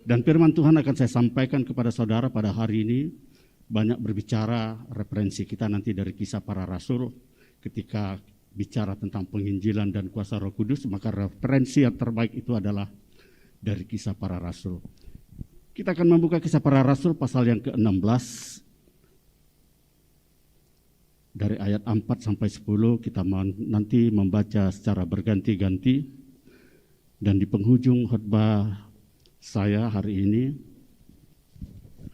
Dan firman Tuhan akan saya sampaikan kepada saudara pada hari ini. Banyak berbicara, referensi kita nanti dari Kisah Para Rasul. Ketika bicara tentang penginjilan dan kuasa Roh Kudus, maka referensi yang terbaik itu adalah dari Kisah Para Rasul. Kita akan membuka Kisah Para Rasul pasal yang ke-16. Dari ayat 4 sampai 10 kita nanti membaca secara berganti-ganti. Dan di penghujung khotbah saya hari ini,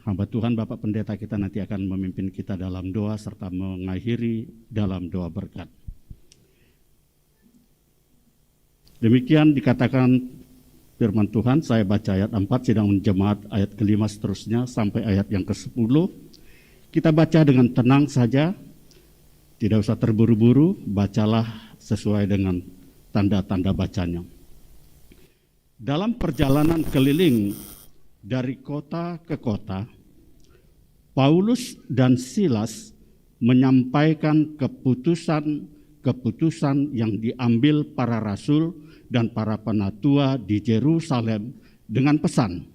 hamba Tuhan Bapak Pendeta kita nanti akan memimpin kita dalam doa serta mengakhiri dalam doa berkat. Demikian dikatakan firman Tuhan, saya baca ayat 4, sidang jemaat ayat ke-5 seterusnya sampai ayat yang ke-10. Kita baca dengan tenang saja, tidak usah terburu-buru, bacalah sesuai dengan tanda-tanda bacanya. Dalam perjalanan keliling dari kota ke kota, Paulus dan Silas menyampaikan keputusan yang diambil para rasul dan para penatua di Yerusalem dengan pesan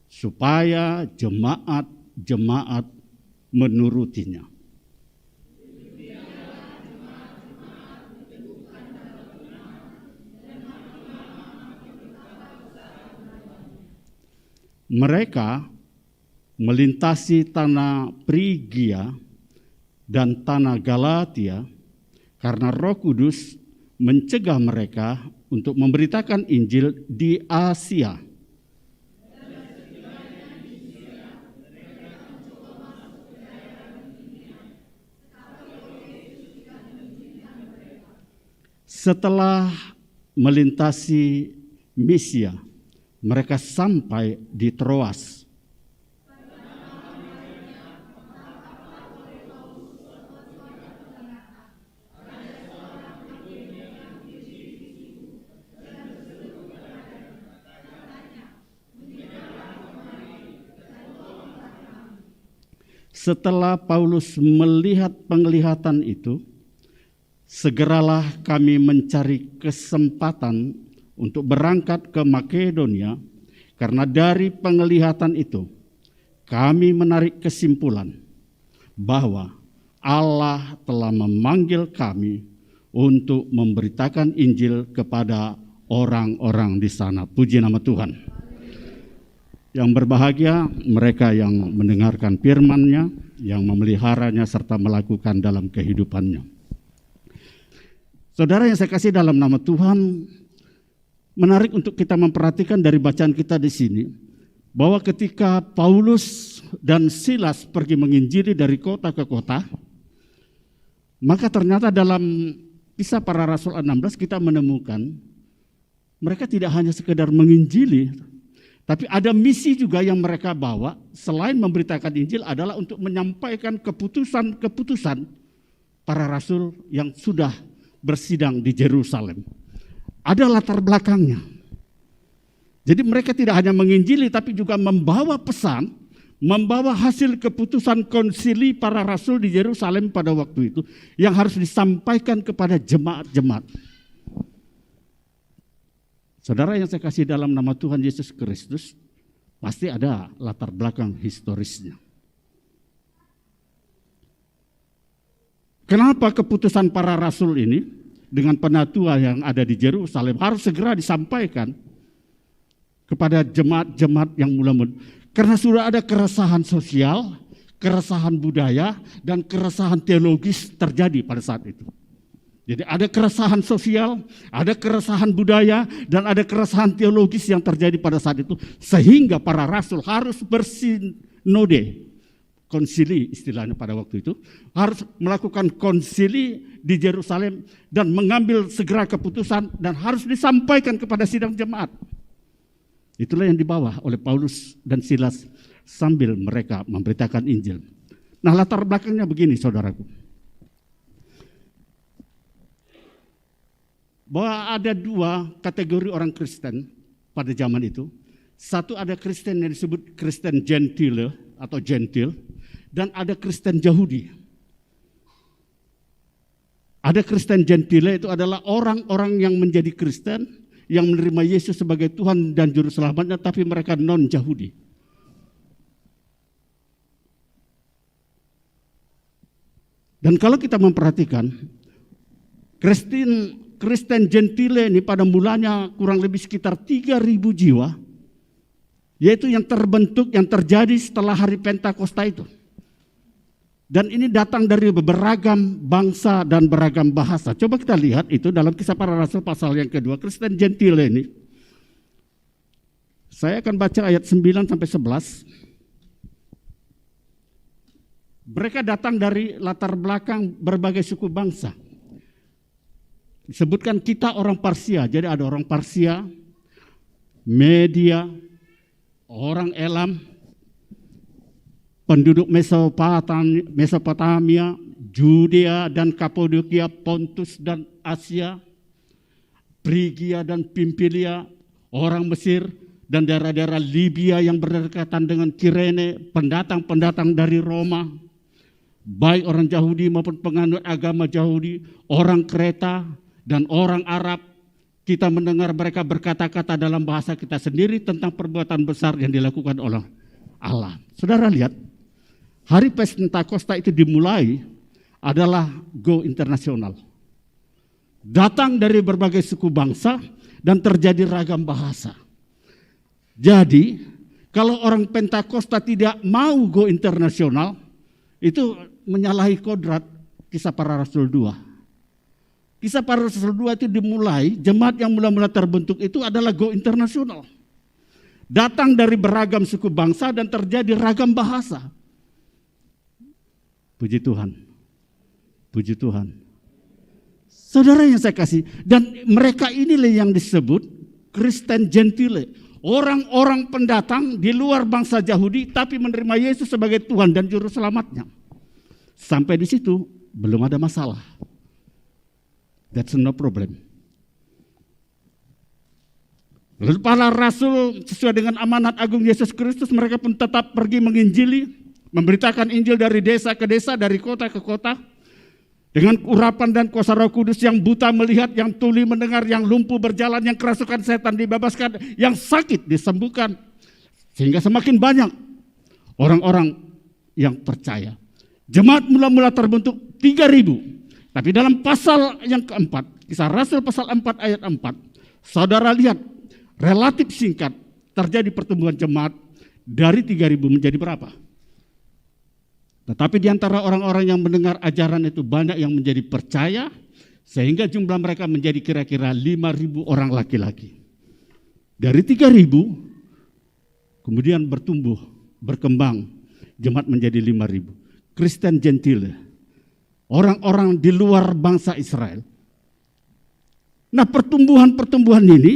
supaya jemaat-jemaat menurutinya. Mereka melintasi tanah Frigia dan tanah Galatia karena Roh Kudus mencegah mereka untuk memberitakan Injil di Asia. Setelah melintasi Misia, mereka sampai di Troas. Setelah Paulus melihat penglihatan itu, segeralah kami mencari kesempatan untuk berangkat ke Makedonia, karena dari penglihatan itu kami menarik kesimpulan bahwa Allah telah memanggil kami untuk memberitakan Injil kepada orang-orang di sana. Puji nama Tuhan. Yang berbahagia mereka yang mendengarkan firman-Nya, yang memeliharanya serta melakukan dalam kehidupannya. Saudara yang saya kasih dalam nama Tuhan, menarik untuk kita memperhatikan dari bacaan kita di sini, bahwa ketika Paulus dan Silas pergi menginjili dari kota ke kota, maka ternyata dalam Kisah Para Rasul 16 kita menemukan mereka tidak hanya sekedar menginjili, tapi ada misi juga yang mereka bawa selain memberitakan Injil adalah untuk menyampaikan keputusan-keputusan para rasul yang sudah bersidang di Yerusalem. Ada latar belakangnya. Jadi mereka tidak hanya menginjili tapi juga membawa pesan, membawa hasil keputusan konsili para rasul di Yerusalem pada waktu itu yang harus disampaikan kepada jemaat-jemaat. Saudara yang saya kasih dalam nama Tuhan Yesus Kristus, pasti ada latar belakang historisnya. Kenapa keputusan para rasul ini dengan penatua yang ada di Yerusalem harus segera disampaikan kepada jemaat-jemaat yang mula-mula? Karena sudah ada keresahan sosial, keresahan budaya, dan keresahan teologis terjadi pada saat itu. Jadi ada keresahan sosial, ada keresahan budaya, dan ada keresahan teologis yang terjadi pada saat itu. Sehingga para rasul harus bersinode, konsili istilahnya pada waktu itu, harus melakukan konsili di Yerusalem dan mengambil segera keputusan dan harus disampaikan kepada sidang jemaat. Itulah yang dibawa oleh Paulus dan Silas sambil mereka memberitakan Injil. Nah, latar belakangnya begini, saudaraku. Bahwa ada dua kategori orang Kristen pada zaman itu. Satu ada Kristen yang disebut Kristen Gentile atau Gentil, dan ada Kristen Yahudi. Ada Kristen Gentile itu adalah orang-orang yang menjadi Kristen yang menerima Yesus sebagai Tuhan dan Juru Selamatnya, tapi mereka non-Yahudi. Dan kalau kita memperhatikan, Kristen Gentile ini pada mulanya kurang lebih sekitar 3.000 jiwa, yaitu yang terbentuk, yang terjadi setelah hari Pentakosta itu. Dan ini datang dari beragam bangsa dan beragam bahasa. Coba kita lihat itu dalam Kisah Para Rasul pasal yang kedua, Kristen Gentile ini. Saya akan baca ayat 9 sampai 11. Mereka datang dari latar belakang berbagai suku bangsa. Disebutkan kita orang Parsia, jadi ada orang Parsia, Media, orang Elam, penduduk Mesopotamia, Judea dan Kapadokia, Pontus dan Asia, Frigia dan Pamfilia, orang Mesir dan daerah-daerah Libya yang berdekatan dengan Kirene, pendatang-pendatang dari Roma, baik orang Yahudi maupun penganut agama Yahudi, orang Kreta dan orang Arab. Kita mendengar mereka berkata-kata dalam bahasa kita sendiri tentang perbuatan besar yang dilakukan oleh Allah. Saudara lihat, hari Pentakosta itu dimulai adalah go internasional. Datang dari berbagai suku bangsa dan terjadi ragam bahasa. Jadi, kalau orang Pentakosta tidak mau go internasional, itu menyalahi kodrat Kisah Para Rasul 2. Kisah Para Rasul 2 itu dimulai, jemaat yang mula-mula terbentuk itu adalah go internasional. Datang dari beragam suku bangsa dan terjadi ragam bahasa. Puji Tuhan. Puji Tuhan. Saudara yang saya kasih, dan mereka inilah yang disebut Kristen Gentile. Orang-orang pendatang di luar bangsa Yahudi tapi menerima Yesus sebagai Tuhan dan Juru Selamatnya. Sampai di situ belum ada masalah. That's no problem. Lalu para rasul sesuai dengan amanat agung Yesus Kristus, mereka pun tetap pergi menginjili, memberitakan Injil dari desa ke desa, dari kota ke kota, dengan urapan dan kuasa Roh Kudus, yang buta melihat, yang tuli mendengar, yang lumpuh berjalan, yang kerasukan setan dibebaskan, yang sakit disembuhkan, sehingga semakin banyak orang-orang yang percaya. Jemaat mula-mula terbentuk 3.000. Tapi dalam pasal yang keempat, Kisah Rasul pasal 4 ayat 4, saudara lihat relatif singkat terjadi pertumbuhan jemaat dari 3.000 menjadi berapa? Tetapi di antara orang-orang yang mendengar ajaran itu banyak yang menjadi percaya, sehingga jumlah mereka menjadi kira-kira 5.000 orang laki-laki. Dari 3.000 kemudian bertumbuh, berkembang, jemaat menjadi 5.000. Kristen Gentile, orang-orang di luar bangsa Israel. Nah, pertumbuhan-pertumbuhan ini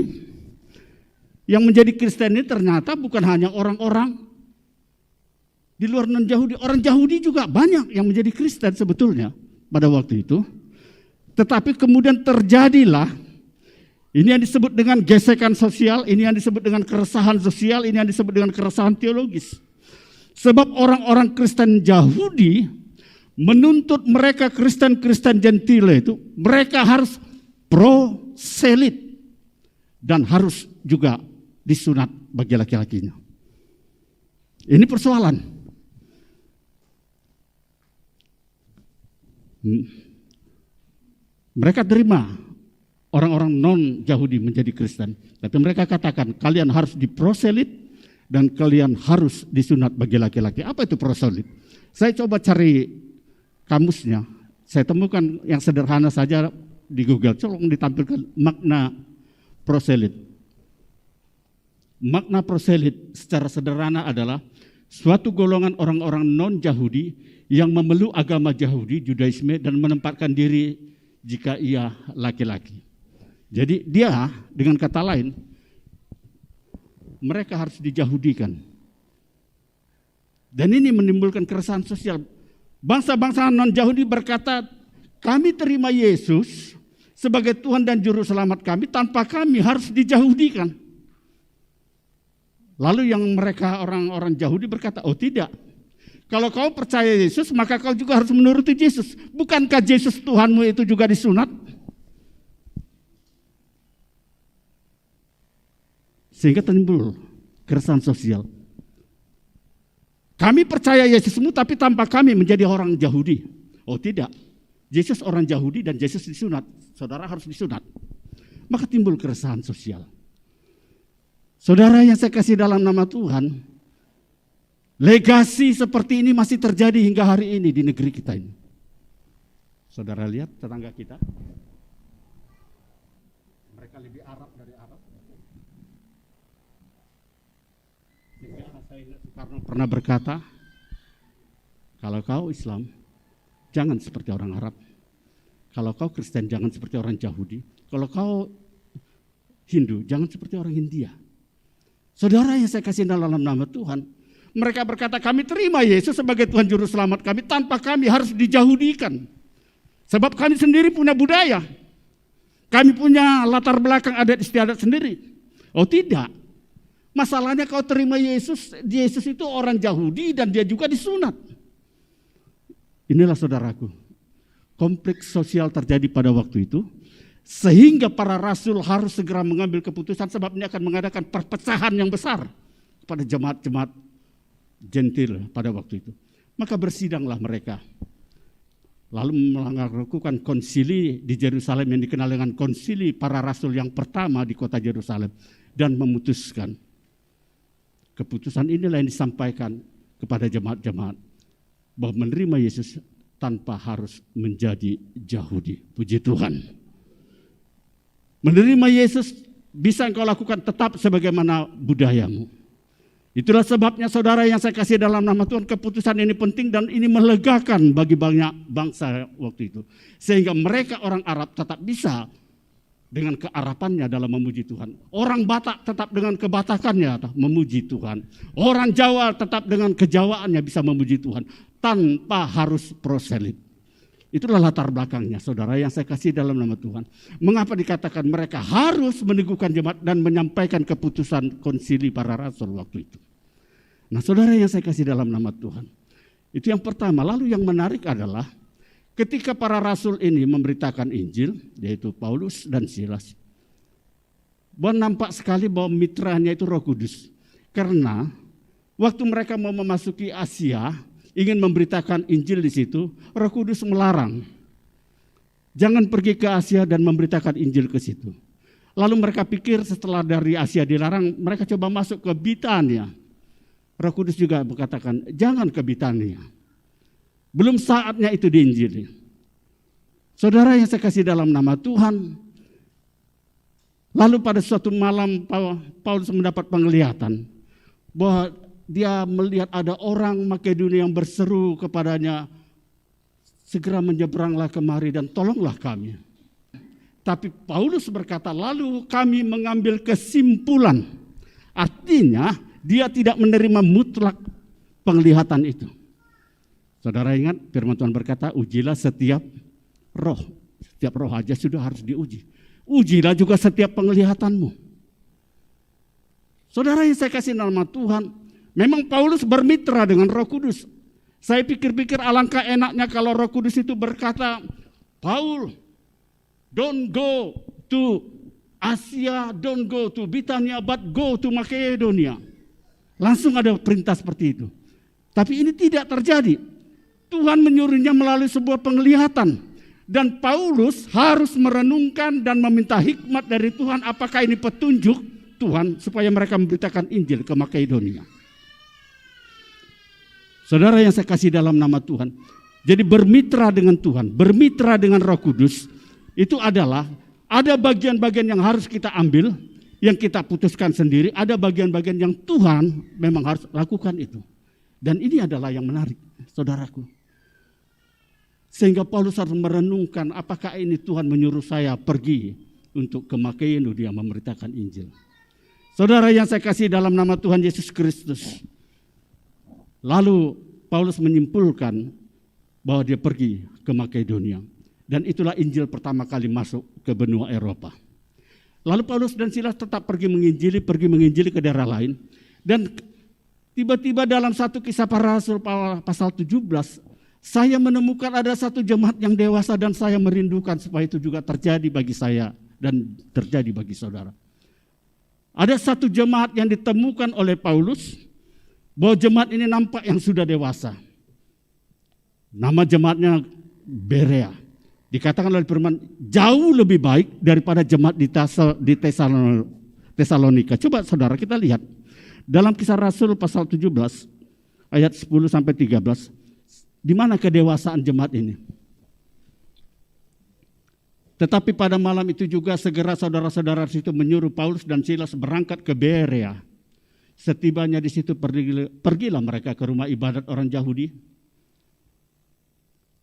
yang menjadi Kristen ini ternyata bukan hanya orang-orang di luar non-Yahudi. Orang Yahudi juga banyak yang menjadi Kristen sebetulnya pada waktu itu. Tetapi kemudian terjadilah ini yang disebut dengan gesekan sosial, ini yang disebut dengan keresahan sosial, ini yang disebut dengan keresahan teologis. Sebab orang-orang Kristen Yahudi menuntut mereka Kristen Gentile itu, mereka harus proselit dan harus juga disunat bagi laki-lakinya. Ini persoalan. Mereka terima orang-orang non-Yahudi menjadi Kristen, tapi mereka katakan kalian harus diproselit dan kalian harus disunat bagi laki-laki. Apa itu proselit? Saya coba cari kamusnya, saya temukan yang sederhana saja di Google. Tolong ditampilkan makna proselit. Makna proselit secara sederhana adalah suatu golongan orang-orang non-Yahudi yang memeluk agama Yahudi, Judaisme, dan menempatkan diri jika ia laki-laki. Jadi dia, dengan kata lain, mereka harus dijahudikan. Dan ini menimbulkan keresahan sosial. Bangsa-bangsa non-Yahudi berkata, kami terima Yesus sebagai Tuhan dan Juru Selamat kami, tanpa kami harus dijahudikan. Lalu yang mereka orang-orang Yahudi berkata, oh tidak. Kalau kau percaya Yesus, maka kau juga harus menuruti Yesus. Bukankah Yesus Tuhanmu itu juga disunat? Sehingga timbul keresahan sosial. Kami percaya Yesusmu tapi tanpa kami menjadi orang Yahudi. Oh tidak, Yesus orang Yahudi dan Yesus disunat. Saudara harus disunat. Maka timbul keresahan sosial. Saudara yang saya kasih dalam nama Tuhan, legasi seperti ini masih terjadi hingga hari ini di negeri kita ini. Saudara lihat tetangga kita, mereka lebih Arab dari Arab. Soekarno pernah berkata, kalau kau Islam, jangan seperti orang Arab. Kalau kau Kristen, jangan seperti orang Yahudi. Kalau kau Hindu, jangan seperti orang India. Saudara yang saya kasih dalam nama Tuhan, mereka berkata, kami terima Yesus sebagai Tuhan Juru Selamat kami, tanpa kami harus dijahudikan. Sebab kami sendiri punya budaya. Kami punya latar belakang adat istiadat sendiri. Oh tidak. Masalahnya kau terima Yesus, Yesus itu orang Yahudi dan dia juga disunat. Inilah saudaraku, konflik sosial terjadi pada waktu itu. Sehingga para rasul harus segera mengambil keputusan sebab ini akan mengadakan perpecahan yang besar pada jemaat-jemaat gentil pada waktu itu. Maka bersidanglah mereka. Lalu melakukan konsili di Yerusalem yang dikenal dengan konsili para rasul yang pertama di kota Yerusalem. Dan memutuskan. Keputusan inilah yang disampaikan kepada jemaat-jemaat. Bahwa menerima Yesus tanpa harus menjadi Yahudi. Puji Tuhan. Menerima Yesus bisa engkau lakukan tetap sebagaimana budayamu. Itulah sebabnya saudara yang saya kasih dalam nama Tuhan, keputusan ini penting dan ini melegakan bagi banyak bangsa waktu itu. Sehingga mereka orang Arab tetap bisa dengan kearapannya dalam memuji Tuhan. Orang Batak tetap dengan kebatakannya memuji Tuhan. Orang Jawa tetap dengan kejawaannya bisa memuji Tuhan tanpa harus proselit. Itulah latar belakangnya saudara yang saya kasih dalam nama Tuhan. Mengapa dikatakan mereka harus meneguhkan jemaat dan menyampaikan keputusan konsili para rasul waktu itu. Nah saudara yang saya kasih dalam nama Tuhan. Itu yang pertama. Lalu yang menarik adalah ketika para rasul ini memberitakan Injil, yaitu Paulus dan Silas. Bahwa nampak sekali bahwa mitranya itu Roh Kudus. Karena waktu mereka mau memasuki Asia, ingin memberitakan Injil di situ, Roh Kudus melarang. Jangan pergi ke Asia dan memberitakan Injil ke situ. Lalu mereka pikir setelah dari Asia dilarang, mereka coba masuk ke Bitania. Roh Kudus juga berkatakan, jangan ke Bitania. Belum saatnya itu diinjili. Saudara yang saya kasih dalam nama Tuhan, lalu pada suatu malam Paulus mendapat penglihatan bahwa dia melihat ada orang Makedonia yang berseru kepadanya, segera menyeberanglah kemari dan tolonglah kami. Tapi Paulus berkata, lalu kami mengambil kesimpulan. Artinya dia tidak menerima mutlak penglihatan itu. Saudara ingat firman Tuhan berkata, ujilah setiap roh. Setiap roh aja sudah harus diuji. Ujilah juga setiap penglihatanmu. Saudara yang saya kasih nama Tuhan, memang Paulus bermitra dengan Roh Kudus. Saya pikir-pikir alangkah enaknya kalau Roh Kudus itu berkata, Paul, don't go to Asia, don't go to Bitania, but go to Makedonia. Langsung ada perintah seperti itu. Tapi ini tidak terjadi. Tuhan menyuruhnya melalui sebuah penglihatan. Dan Paulus harus merenungkan dan meminta hikmat dari Tuhan. Apakah ini petunjuk Tuhan supaya mereka memberitakan Injil ke Makedonia. Saudara yang saya kasih dalam nama Tuhan. Jadi bermitra dengan Tuhan, bermitra dengan Roh Kudus. Itu adalah ada bagian-bagian yang harus kita ambil, yang kita putuskan sendiri. Ada bagian-bagian yang Tuhan memang harus lakukan itu. Dan ini adalah yang menarik, saudaraku. Sehingga Paulus harus merenungkan apakah ini Tuhan menyuruh saya pergi untuk ke Makedonia memberitakan Injil. Saudara yang saya kasih dalam nama Tuhan Yesus Kristus. Lalu Paulus menyimpulkan bahwa dia pergi ke Makedonia. Dan itulah Injil pertama kali masuk ke benua Eropa. Lalu Paulus dan Silas tetap pergi menginjili ke daerah lain. Dan tiba-tiba dalam satu kisah para rasul pasal 17, saya menemukan ada satu jemaat yang dewasa dan saya merindukan supaya itu juga terjadi bagi saya dan terjadi bagi saudara. Ada satu jemaat yang ditemukan oleh Paulus, bahwa jemaat ini nampak yang sudah dewasa. Nama jemaatnya Berea. Dikatakan oleh firman, jauh lebih baik daripada jemaat di Tesalonika. Coba saudara kita lihat. Dalam Kisah Rasul pasal 17, ayat 10 sampai 13. Di mana kedewasaan jemaat ini? Tetapi pada malam itu juga segera saudara-saudara situ menyuruh Paulus dan Silas berangkat ke Berea. Setibanya di situ pergilah mereka ke rumah ibadat orang Yahudi.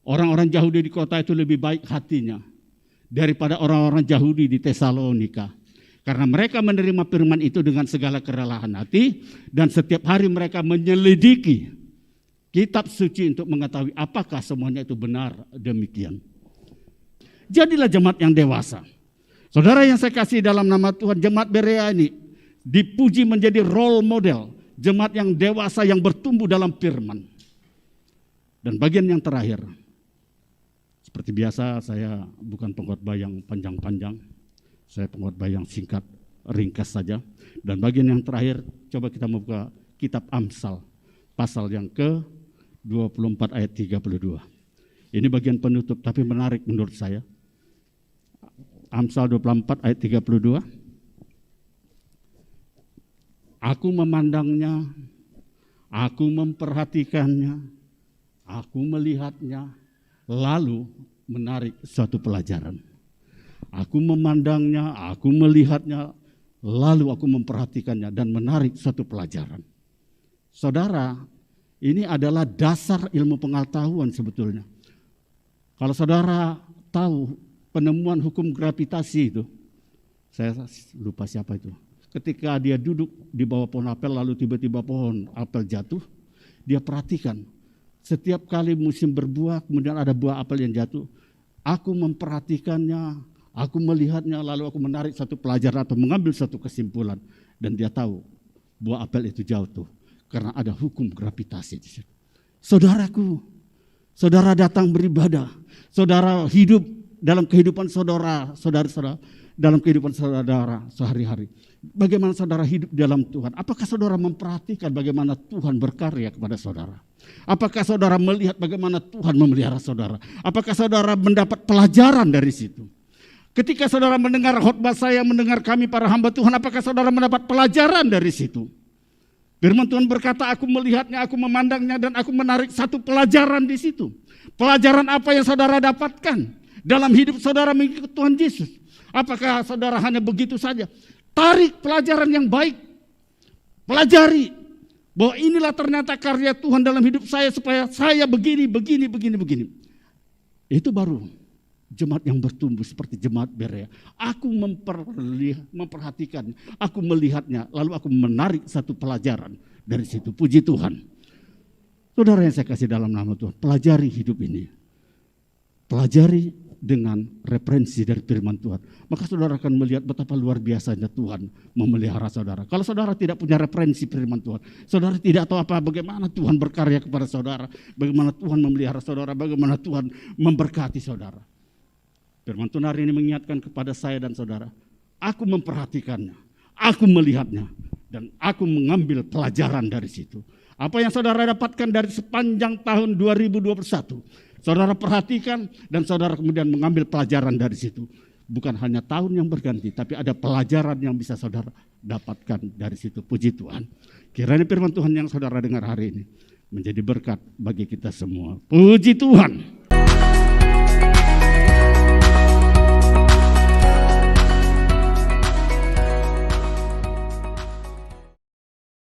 Orang-orang Yahudi di kota itu lebih baik hatinya daripada orang-orang Yahudi di Tesalonika. Karena mereka menerima firman itu dengan segala kerelaan hati dan setiap hari mereka menyelidiki kitab suci untuk mengetahui apakah semuanya itu benar demikian. Jadilah jemaat yang dewasa. Saudara yang saya kasih dalam nama Tuhan, jemaat Berea ini dipuji menjadi role model, jemaat yang dewasa yang bertumbuh dalam firman. Dan bagian yang terakhir, seperti biasa saya bukan pengkhotbah yang panjang-panjang, saya pengkhotbah yang singkat, ringkas saja. Dan bagian yang terakhir, coba kita membuka kitab Amsal, pasal yang ke-24 ayat 32. Ini bagian penutup tapi menarik menurut saya. Amsal 24 ayat 32. Aku memandangnya, aku memperhatikannya, aku melihatnya, lalu menarik suatu pelajaran. Aku memandangnya, aku melihatnya, lalu aku memperhatikannya dan menarik suatu pelajaran. Saudara, ini adalah dasar ilmu pengetahuan sebetulnya. Kalau saudara tahu penemuan hukum gravitasi itu, saya lupa siapa itu. Ketika dia duduk di bawah pohon apel lalu tiba-tiba pohon apel jatuh, dia perhatikan setiap kali musim berbuah kemudian ada buah apel yang jatuh, aku memperhatikannya, aku melihatnya lalu aku menarik satu pelajaran atau mengambil satu kesimpulan dan dia tahu buah apel itu jatuh karena ada hukum gravitasi di situ. Saudaraku, saudara datang beribadah, saudara hidup dalam kehidupan saudara-saudara, dalam kehidupan saudara sehari-hari. Bagaimana saudara hidup dalam Tuhan? Apakah saudara memperhatikan bagaimana Tuhan berkarya kepada saudara? Apakah saudara melihat bagaimana Tuhan memelihara saudara? Apakah saudara mendapat pelajaran dari situ? Ketika saudara mendengar khotbah saya, mendengar kami para hamba Tuhan, apakah saudara mendapat pelajaran dari situ? Firman Tuhan berkata, aku melihatnya, aku memandangnya, dan aku menarik satu pelajaran di situ. Pelajaran apa yang saudara dapatkan dalam hidup saudara mengikut Tuhan Yesus? Apakah saudara hanya begitu saja? Tarik pelajaran yang baik. Pelajari bahwa inilah ternyata karya Tuhan dalam hidup saya supaya saya begini. Itu baru jemaat yang bertumbuh seperti jemaat Berea. Aku memperhatikan, aku melihatnya, lalu aku menarik satu pelajaran dari situ. Puji Tuhan. Saudara yang saya kasih dalam nama Tuhan, pelajari hidup ini. Pelajari dengan referensi dari firman Tuhan. Maka saudara akan melihat betapa luar biasanya Tuhan memelihara saudara. Kalau saudara tidak punya referensi firman Tuhan, saudara tidak tahu bagaimana Tuhan berkarya kepada saudara, bagaimana Tuhan memelihara saudara, bagaimana Tuhan memberkati saudara. Firman Tuhan hari ini mengingatkan kepada saya dan saudara, aku memperhatikannya, aku melihatnya, dan aku mengambil pelajaran dari situ. Apa yang saudara dapatkan dari sepanjang tahun 2021, saudara perhatikan dan saudara kemudian mengambil pelajaran dari situ. Bukan hanya tahun yang berganti, tapi ada pelajaran yang bisa saudara dapatkan dari situ. Puji Tuhan. Kiranya firman Tuhan yang saudara dengar hari ini menjadi berkat bagi kita semua. Puji Tuhan.